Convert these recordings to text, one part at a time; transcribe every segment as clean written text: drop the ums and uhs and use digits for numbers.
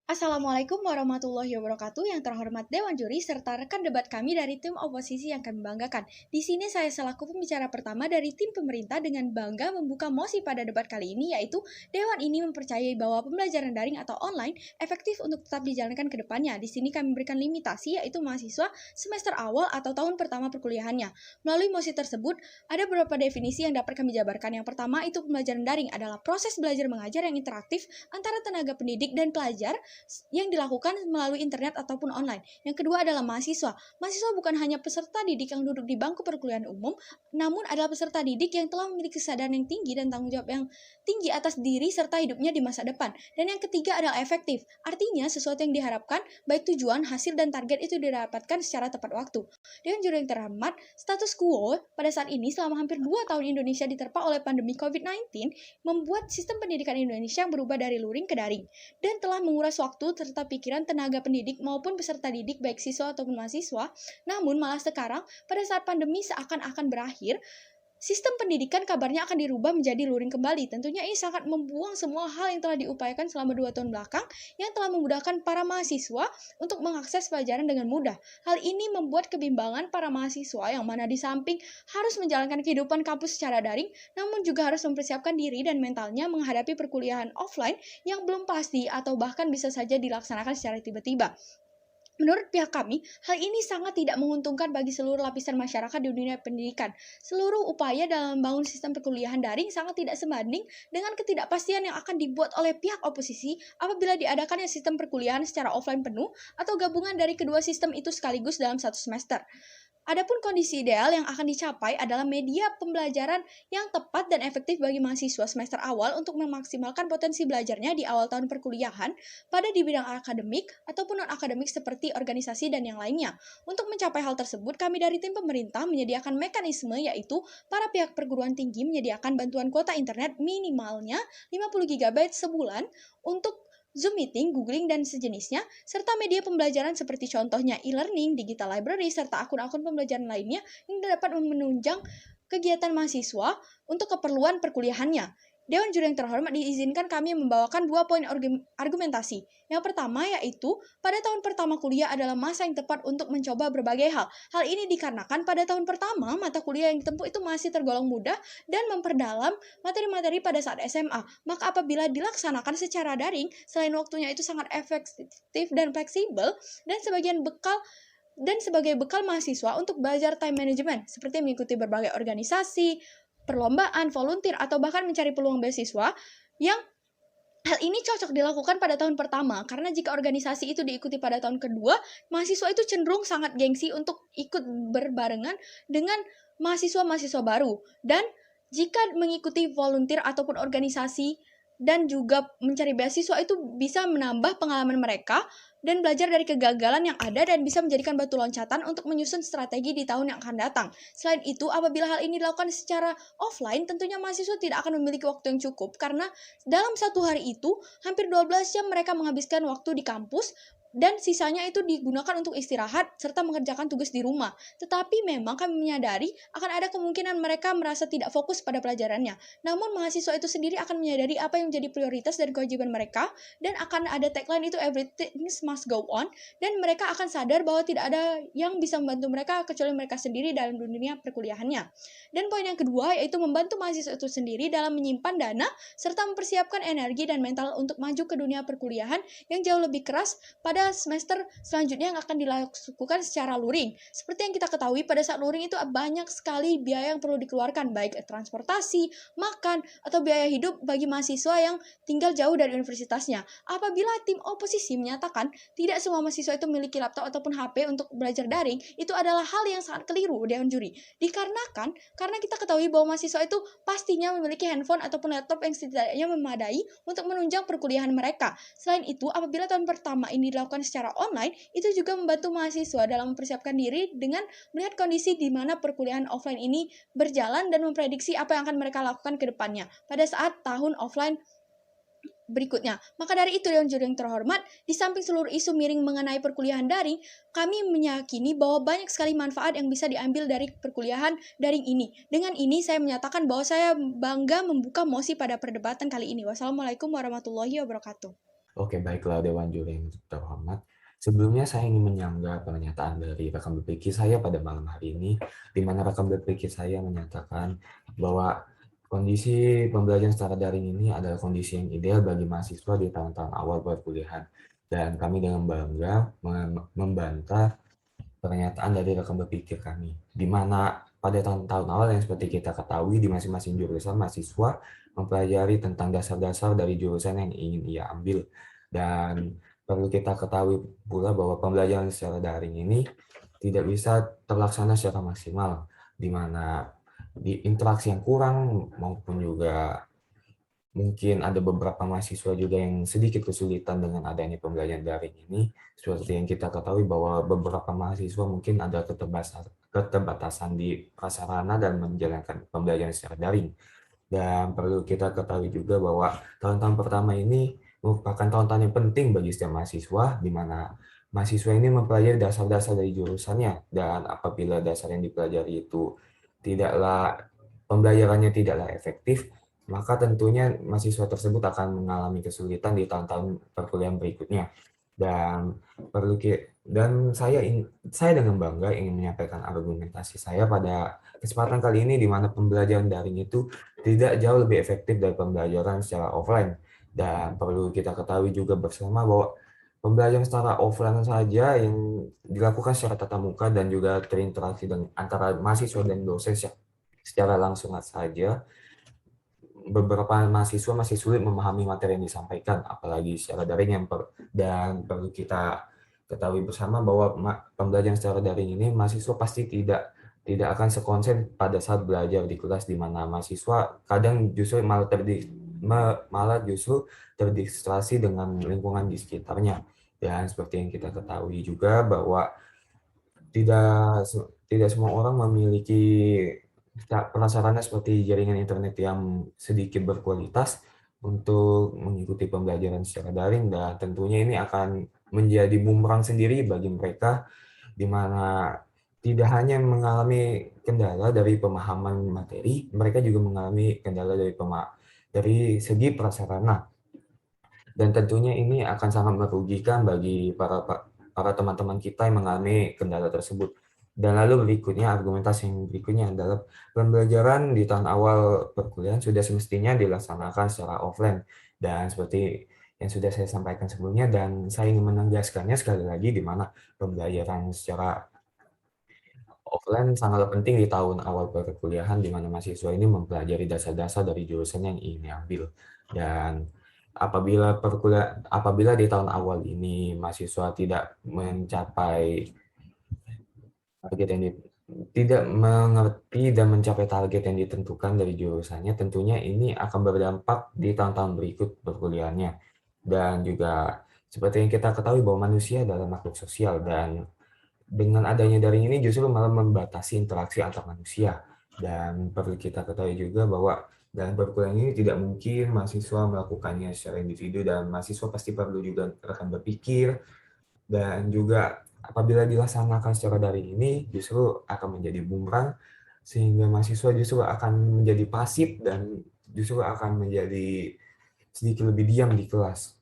Assalamualaikum warahmatullahi wabarakatuh. Yang terhormat Dewan Juri serta rekan debat kami dari tim oposisi yang kami banggakan. Di sini saya selaku pembicara pertama dari tim pemerintah dengan bangga membuka mosi pada debat kali ini, yaitu Dewan ini mempercayai bahwa pembelajaran daring atau online efektif untuk tetap dijalankan ke depannya. Di sini kami berikan limitasi, yaitu mahasiswa semester awal atau tahun pertama perkuliahannya. Melalui mosi tersebut, ada beberapa definisi yang dapat kami jabarkan. Yang pertama, itu pembelajaran daring adalah proses belajar mengajar yang interaktif antara tenaga pendidik dan pelajar yang dilakukan melalui internet ataupun online. Yang kedua adalah mahasiswa. Mahasiswa bukan hanya peserta didik yang duduk di bangku perkuliahan umum, namun adalah peserta didik yang telah memiliki kesadaran yang tinggi dan tanggung jawab yang tinggi atas diri serta hidupnya di masa depan. Dan yang ketiga adalah efektif. Artinya sesuatu yang diharapkan, baik tujuan, hasil, dan target itu didapatkan secara tepat waktu. Dengan judul yang terhormat, status quo pada saat ini selama hampir 2 tahun Indonesia diterpa oleh pandemi COVID-19 membuat sistem pendidikan Indonesia berubah dari luring ke daring dan telah menguras waktu serta pikiran tenaga pendidik maupun peserta didik baik siswa ataupun mahasiswa. Namun malah sekarang pada saat pandemi seakan-akan berakhir, sistem pendidikan kabarnya akan dirubah menjadi luring kembali. Tentunya ini sangat membuang semua hal yang telah diupayakan selama 2 tahun belakang yang telah memudahkan para mahasiswa untuk mengakses pelajaran dengan mudah. Hal ini membuat kebimbangan para mahasiswa yang mana di samping harus menjalankan kehidupan kampus secara daring, namun juga harus mempersiapkan diri dan mentalnya menghadapi perkuliahan offline yang belum pasti atau bahkan bisa saja dilaksanakan secara tiba-tiba. Menurut pihak kami, hal ini sangat tidak menguntungkan bagi seluruh lapisan masyarakat di dunia pendidikan. Seluruh upaya dalam membangun sistem perkuliahan daring sangat tidak sebanding dengan ketidakpastian yang akan dibuat oleh pihak oposisi apabila diadakannya sistem perkuliahan secara offline penuh atau gabungan dari kedua sistem itu sekaligus dalam satu semester. Adapun kondisi ideal yang akan dicapai adalah media pembelajaran yang tepat dan efektif bagi mahasiswa semester awal untuk memaksimalkan potensi belajarnya di awal tahun perkuliahan pada di bidang akademik ataupun non-akademik seperti organisasi dan yang lainnya. Untuk mencapai hal tersebut, kami dari tim pemerintah menyediakan mekanisme, yaitu para pihak perguruan tinggi menyediakan bantuan kuota internet minimalnya 50 GB sebulan untuk Zoom meeting, googling, dan sejenisnya, serta media pembelajaran seperti contohnya e-learning, digital library, serta akun-akun pembelajaran lainnya yang dapat menunjang kegiatan mahasiswa untuk keperluan perkuliahannya. Dewan Juri yang terhormat, diizinkan kami membawakan 2 poin argumentasi. Yang pertama yaitu, pada tahun pertama kuliah adalah masa yang tepat untuk mencoba berbagai hal. Hal ini dikarenakan pada tahun pertama, mata kuliah yang ditempuh itu masih tergolong mudah dan memperdalam materi-materi pada saat SMA. Maka apabila dilaksanakan secara daring, selain waktunya itu sangat efektif dan fleksibel, dan sebagai bekal mahasiswa untuk belajar time management, seperti mengikuti berbagai organisasi, perlombaan, volunteer, atau bahkan mencari peluang beasiswa yang hal ini cocok dilakukan pada tahun pertama, karena jika organisasi itu diikuti pada tahun kedua, mahasiswa itu cenderung sangat gengsi untuk ikut berbarengan dengan mahasiswa-mahasiswa baru. Dan jika mengikuti volunteer ataupun organisasi dan juga mencari beasiswa itu bisa menambah pengalaman mereka dan belajar dari kegagalan yang ada dan bisa menjadikan batu loncatan untuk menyusun strategi di tahun yang akan datang. Selain itu, apabila hal ini dilakukan secara offline, tentunya mahasiswa tidak akan memiliki waktu yang cukup karena dalam satu hari itu hampir 12 jam mereka menghabiskan waktu di kampus dan sisanya itu digunakan untuk istirahat serta mengerjakan tugas di rumah. Tetapi memang kami menyadari akan ada kemungkinan mereka merasa tidak fokus pada pelajarannya. Namun mahasiswa itu sendiri akan menyadari apa yang menjadi prioritas dan kewajiban mereka, dan akan ada tagline itu everything must go on, dan mereka akan sadar bahwa tidak ada yang bisa membantu mereka kecuali mereka sendiri dalam dunia perkuliahannya. Dan poin yang kedua yaitu membantu mahasiswa itu sendiri dalam menyimpan dana serta mempersiapkan energi dan mental untuk maju ke dunia perkuliahan yang jauh lebih keras pada semester selanjutnya yang akan dilakukan secara luring. Seperti yang kita ketahui, pada saat luring itu banyak sekali biaya yang perlu dikeluarkan, baik transportasi, makan, atau biaya hidup bagi mahasiswa yang tinggal jauh dari universitasnya. Apabila tim oposisi menyatakan tidak semua mahasiswa itu memiliki laptop ataupun HP untuk belajar daring, itu adalah hal yang sangat keliru, Dewan Juri. Karena kita ketahui bahwa mahasiswa itu pastinya memiliki handphone ataupun laptop yang setidaknya memadai untuk menunjang perkuliahan mereka. Selain itu, apabila tahun pertama ini dilakukan secara online, itu juga membantu mahasiswa dalam mempersiapkan diri dengan melihat kondisi di mana perkuliahan offline ini berjalan dan memprediksi apa yang akan mereka lakukan ke depannya pada saat tahun offline berikutnya. Maka dari itu, Dewan Juri yang terhormat, di samping seluruh isu miring mengenai perkuliahan daring, kami meyakini bahwa banyak sekali manfaat yang bisa diambil dari perkuliahan daring ini. Dengan ini, saya menyatakan bahwa saya bangga membuka mosi pada perdebatan kali ini. Wassalamualaikum warahmatullahi wabarakatuh. Oke, baiklah Dewan Juri yang terhormat. Sebelumnya saya ingin menyanggah pernyataan dari rekan berpikir saya pada malam hari ini, di mana rekan berpikir saya menyatakan bahwa kondisi pembelajaran secara daring ini adalah kondisi yang ideal bagi mahasiswa di tahun-tahun awal perkuliahan. Dan kami dengan bangga membantah pernyataan dari rekan berpikir kami, di mana pada tahun-tahun awal yang seperti kita ketahui di masing-masing jurusan mahasiswa mempelajari tentang dasar-dasar dari jurusan yang ingin ia ambil. Dan perlu kita ketahui pula bahwa pembelajaran secara daring ini tidak bisa terlaksana secara maksimal, di mana di interaksi yang kurang maupun juga mungkin ada beberapa mahasiswa juga yang sedikit kesulitan dengan adanya pembelajaran daring ini. Seperti yang kita ketahui bahwa beberapa mahasiswa mungkin ada keterbatasan di prasarana dan menjalankan pembelajaran secara daring. Dan perlu kita ketahui juga bahwa tahun-tahun pertama ini merupakan tahun-tahun yang penting bagi setiap mahasiswa, di mana mahasiswa ini mempelajari dasar-dasar dari jurusannya, dan apabila dasar yang dipelajari itu tidaklah pembelajarannya tidaklah efektif, maka tentunya mahasiswa tersebut akan mengalami kesulitan di tahun-tahun perkuliahan berikutnya. Dan saya dengan bangga ingin menyampaikan argumentasi saya pada kesempatan kali ini, di mana pembelajaran daring itu tidak jauh lebih efektif dari pembelajaran secara offline. Dan perlu kita ketahui juga bersama bahwa pembelajaran secara offline saja yang dilakukan secara tatap muka dan juga terinteraksi dengan antara mahasiswa dan dosen secara langsung saja, beberapa mahasiswa masih sulit memahami materi yang disampaikan, apalagi secara daring dan perlu kita ketahui bersama bahwa pembelajaran secara daring ini mahasiswa pasti tidak akan sekonsen pada saat belajar di kelas, di mana mahasiswa kadang justru malah justru terdistraksi dengan lingkungan di sekitarnya. Dan seperti yang kita ketahui juga bahwa tidak semua orang memiliki prasarana seperti jaringan internet yang sedikit berkualitas untuk mengikuti pembelajaran secara daring, dan tentunya ini akan menjadi bumerang sendiri bagi mereka, di mana tidak hanya mengalami kendala dari pemahaman materi, mereka juga mengalami kendala dari segi prasarana. Dan tentunya ini akan sangat merugikan bagi para teman-teman kita yang mengalami kendala tersebut. Dan lalu berikutnya, argumentasi yang berikutnya adalah pembelajaran di tahun awal perkuliahan sudah semestinya dilaksanakan secara offline. Dan seperti yang sudah saya sampaikan sebelumnya, dan saya ingin menegaskannya sekali lagi, di mana pembelajaran secara offline sangat penting di tahun awal perkuliahan, di mana mahasiswa ini mempelajari dasar-dasar dari jurusan yang ingin diambil. Dan apabila di tahun awal ini mahasiswa tidak mencapai target tidak mengerti dan mencapai target yang ditentukan dari jurusannya, tentunya ini akan berdampak di tahun-tahun berikut perkuliahannya. Dan juga seperti yang kita ketahui bahwa manusia adalah makhluk sosial, dan dengan adanya daring ini justru malah membatasi interaksi antar manusia. Dan perlu kita ketahui juga bahwa dalam perkuliahan ini tidak mungkin mahasiswa melakukannya secara individu, dan mahasiswa pasti perlu juga rekan berpikir, dan juga apabila dilaksanakan secara daring ini justru akan menjadi bumerang, sehingga mahasiswa justru akan menjadi pasif dan justru akan menjadi sedikit lebih diam di kelas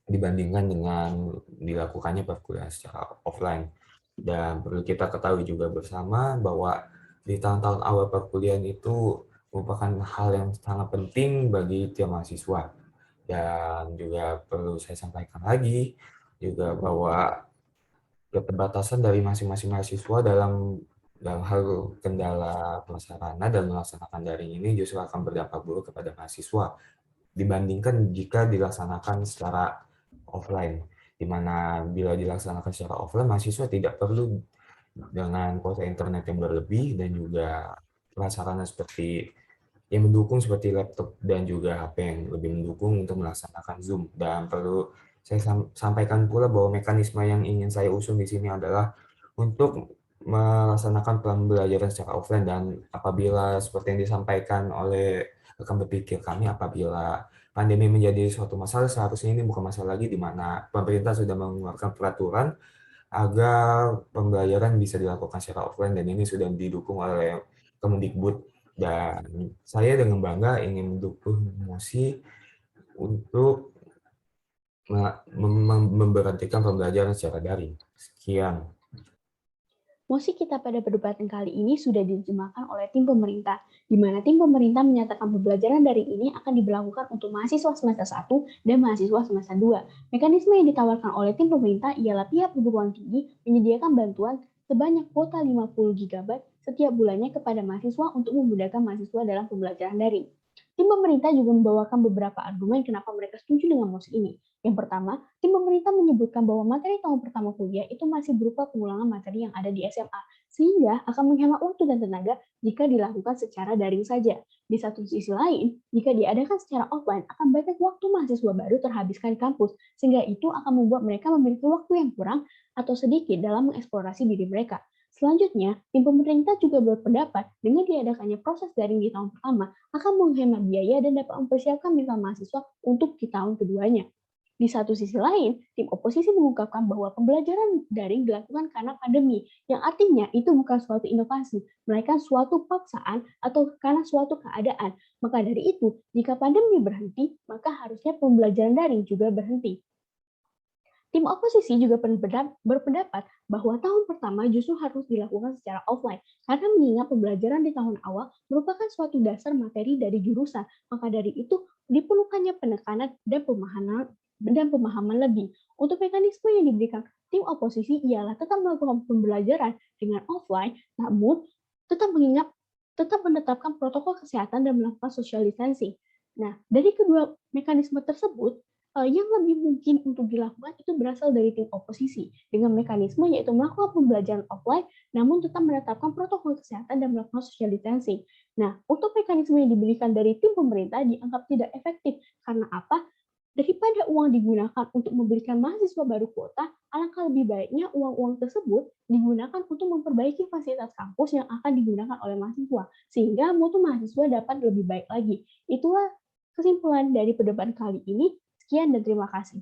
dibandingkan dengan dilakukannya perkuliahan secara offline. Dan perlu kita ketahui juga bersama bahwa di tahun-tahun awal perkuliahan itu merupakan hal yang sangat penting bagi tiap mahasiswa. Dan juga perlu saya sampaikan lagi juga bahwa keterbatasan dari masing-masing mahasiswa dalam hal kendala prasarana dan melaksanakan daring ini justru akan berdampak buruk kepada mahasiswa dibandingkan jika dilaksanakan secara offline, di mana bila dilaksanakan secara offline mahasiswa tidak perlu dengan kuota internet yang berlebih dan juga prasarana seperti yang mendukung seperti laptop dan juga HP yang lebih mendukung untuk melaksanakan Zoom. Dan perlu saya sampaikan pula bahwa mekanisme yang ingin saya usung di sini adalah untuk melaksanakan pembelajaran secara offline, dan apabila seperti yang disampaikan oleh akan berpikir kami apabila pandemi menjadi suatu masalah, seharusnya ini bukan masalah lagi di mana pemerintah sudah mengeluarkan peraturan agar pembelajaran bisa dilakukan secara offline dan ini sudah didukung oleh Kemendikbud dan saya dengan bangga ingin mendukung MOSI untuk memberhentikan pembelajaran secara daring. Sekian. Mosi kita pada perdebatan kali ini sudah diterjemahkan oleh tim pemerintah, di mana tim pemerintah menyatakan pembelajaran daring ini akan diberlakukan untuk mahasiswa semester 1 dan mahasiswa semester 2. Mekanisme yang ditawarkan oleh tim pemerintah ialah pihak perguruan tinggi menyediakan bantuan sebanyak kuota 50 GB setiap bulannya kepada mahasiswa untuk memudahkan mahasiswa dalam pembelajaran daring. Tim pemerintah juga membawakan beberapa argumen kenapa mereka setuju dengan MOS ini. Yang pertama, tim pemerintah menyebutkan bahwa materi tahun pertama kuliah itu masih berupa pengulangan materi yang ada di SMA, sehingga akan menghemat waktu dan tenaga jika dilakukan secara daring saja. Di satu sisi lain, jika diadakan secara offline, akan banyak waktu mahasiswa baru terhabiskan di kampus, sehingga itu akan membuat mereka memiliki waktu yang kurang atau sedikit dalam mengeksplorasi diri mereka. Selanjutnya, tim pemerintah juga berpendapat dengan diadakannya proses daring di tahun pertama akan menghemat biaya dan dapat mempersiapkan mental mahasiswa untuk di tahun keduanya. Di satu sisi lain, tim oposisi mengungkapkan bahwa pembelajaran daring dilakukan karena pandemi, yang artinya itu bukan suatu inovasi, melainkan suatu paksaan atau karena suatu keadaan. Maka dari itu, jika pandemi berhenti, maka harusnya pembelajaran daring juga berhenti. Tim oposisi juga berpendapat bahwa tahun pertama justru harus dilakukan secara offline, karena mengingat pembelajaran di tahun awal merupakan suatu dasar materi dari jurusan, maka dari itu diperlukannya penekanan dan pemahaman lebih. Untuk mekanisme yang diberikan tim oposisi ialah tetap melakukan pembelajaran dengan offline, namun tetap menetapkan protokol kesehatan dan melakukan social distancing. Nah, dari kedua mekanisme tersebut, yang lebih mungkin untuk dilakukan itu berasal dari tim oposisi dengan mekanisme yaitu melakukan pembelajaran offline namun tetap menetapkan protokol kesehatan dan melakukan social distancing. Nah, untuk mekanisme yang diberikan dari tim pemerintah dianggap tidak efektif karena apa? Daripada uang digunakan untuk memberikan mahasiswa baru kuota, alangkah lebih baiknya uang-uang tersebut digunakan untuk memperbaiki fasilitas kampus yang akan digunakan oleh mahasiswa, sehingga mutu mahasiswa dapat lebih baik lagi. Itulah kesimpulan dari perdebatan kali ini. Sekian dan terima kasih.